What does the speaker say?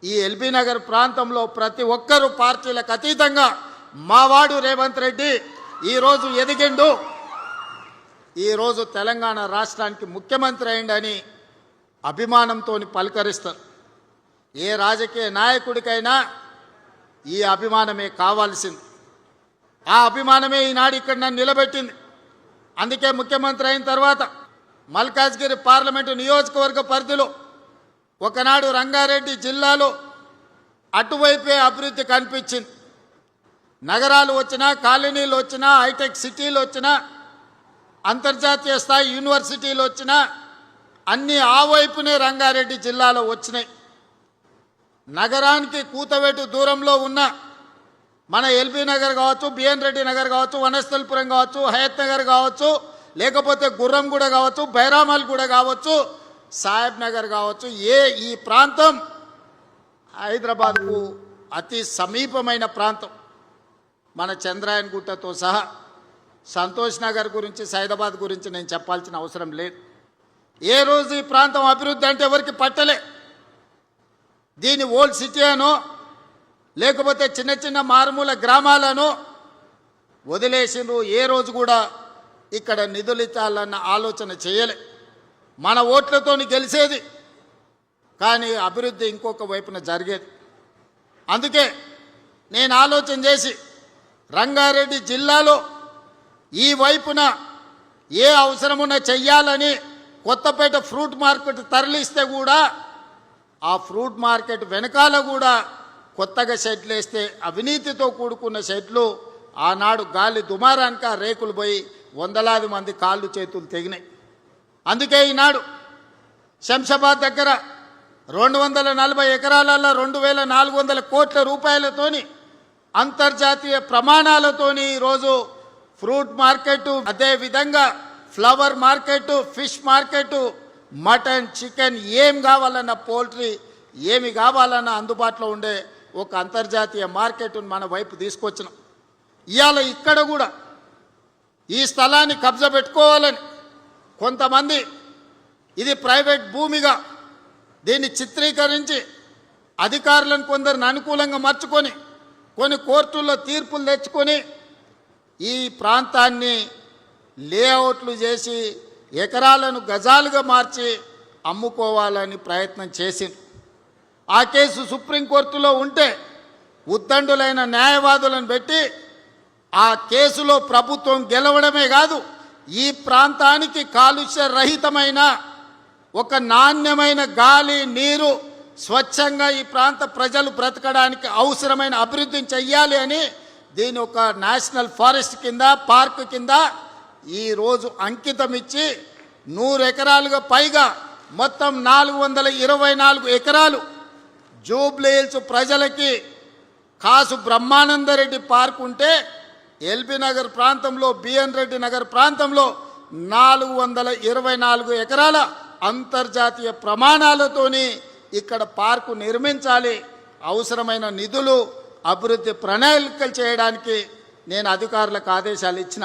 ఈ ఎల్బీ నగర్ ప్రాంతంలో ప్రతి ఒక్కరూ పార్టీలకు అతీతంగా మావాడు రేవంత్ రెడ్డి ఈరోజు ఎదిగిండు, ఈరోజు తెలంగాణ రాష్ట్రానికి ముఖ్యమంత్రి అయిండని అభిమానంతో పలకరిస్తారు. ఏ రాజకీయ నాయకుడికైనా ఈ అభిమానమే కావాల్సింది. ఆ అభిమానమే ఈనాడు ఇక్కడ నన్ను నిలబెట్టింది. అందుకే ముఖ్యమంత్రి అయిన తర్వాత మల్కాజ్గిరి పార్లమెంటు నియోజకవర్గ పరిధిలో ఒకనాడు రంగారెడ్డి జిల్లాలో అటువైపే అభివృద్ధి కనిపించింది. నగరాలు వచ్చినా, కాలనీలు వచ్చినా, హైటెక్ సిటీలు వచ్చినా, అంతర్జాతీయ స్థాయి యూనివర్సిటీలు వచ్చినా అన్నీ ఆ వైపునే రంగారెడ్డి జిల్లాలో వచ్చినాయి. నగరానికి కూతవేటు దూరంలో ఉన్న మన ఎల్బీ నగర్ కావచ్చు, బిఎన్ రెడ్డి నగర్ కావచ్చు, వనస్థలపురం కావచ్చు, హయత్ నగర్ కావచ్చు, లేకపోతే గుర్రంగూడ కావచ్చు, బైరామల్గూడ కావచ్చు, సాహెబ్ నగర్ కావచ్చు, ఈ ప్రాంతం హైదరాబాద్కు అతి సమీపమైన ప్రాంతం. మన చంద్రాయన్ గుట్టతో సహా సంతోష్ నగర్ గురించి, సైదాబాద్ గురించి నేను చెప్పాల్సిన అవసరం లేదు. ఏ రోజు ఈ ప్రాంతం అభివృద్ధి అంటే ఎవరికి పట్టలే. దీని ఓల్డ్ సిటీ అనో లేకపోతే చిన్న చిన్న మారుమూల గ్రామాలను వదిలేసిండ్రు. ఏ రోజు కూడా ఇక్కడ నిధులు ఇచ్చాలన్న ఆలోచన చేయలే. మన ఓట్లతో గెలిచేది, కానీ అభివృద్ధి ఇంకొక వైపున జరిగేది. అందుకే నేను ఆలోచన చేసి రంగారెడ్డి జిల్లాలో ఈ వైపున ఏ అవసరమున్నా చెయ్యాలని కొత్తపేట ఫ్రూట్ మార్కెట్ తరలిస్తే కూడా ఆ ఫ్రూట్ మార్కెట్ వెనకాల కూడా కొత్తగా షెడ్లు వేస్తే అవినీతితో కూడుకున్న షెడ్లు ఆనాడు గాలి దుమారానికి ఆ రేకులు పోయి వందలాది మంది కాళ్ళు చేతులు తెగినాయి. అందుకే ఈనాడు శంషాబాద్ దగ్గర 240 ఎకరాలలో 2400 కోట్ల రూపాయలతోని అంతర్జాతీయ ప్రమాణాలతోని ఈరోజు ఫ్రూట్ మార్కెట్, అదేవిధంగా flower market, fish market, mutton, chicken ఏం కావాలన్నా, పోల్ట్రీ ఏమి కావాలన్నా అందుబాటులో ఉండే ఒక అంతర్జాతీయ మార్కెట్ను మన వైపు తీసుకొచ్చినాం. ఇవాళ ఇక్కడ కూడా ఈ స్థలాన్ని కబ్జా పెట్టుకోవాలని కొంతమంది ఇది ప్రైవేట్ భూమిగా దీన్ని చిత్రీకరించి అధికారులను కొందరిని అనుకూలంగా మర్చుకొని కొన్ని కోర్టుల్లో తీర్పులు తెచ్చుకొని ఈ ప్రాంతాన్ని లేఅవుట్లు చేసి ఎకరాలను గజాలుగా మార్చి అమ్ముకోవాలని ప్రయత్నం చేసింది. ఆ కేసు సుప్రీంకోర్టులో ఉంటే ఉద్దండులైన న్యాయవాదులను పెట్టి ఆ కేసులో ప్రభుత్వం గెలవడమే కాదు, ఈ ప్రాంతానికి కాలుష్య రహితమైన ఒక నాణ్యమైన గాలి, నీరు, స్వచ్ఛంగా ఈ ప్రాంత ప్రజలు బ్రతకడానికి అవసరమైన అభివృద్ధిని చెయ్యాలి అని దీని ఒక నేషనల్ ఫారెస్ట్ కింద, పార్క్ కింద ఈరోజు అంకితం ఇచ్చి 100 ఎకరాలుగా పైగా మొత్తం 424 ఎకరాలు జూబ్లీ హిల్స్ ప్రజలకి కాసు బ్రహ్మానందరెడ్డి పార్క్ ఉంటే ఎల్బీ నగర్ ప్రాంతంలో, బిఎన్ రెడ్డి నగర్ ప్రాంతంలో 424 ఎకరాల అంతర్జాతీయ ప్రమాణాలతోని ఇక్కడ పార్కు నిర్మించాలి. అవసరమైన నిధులు, అభివృద్ధి ప్రణాళికలు చేయడానికి నేను అధికారులకు ఆదేశాలు ఇచ్చిన.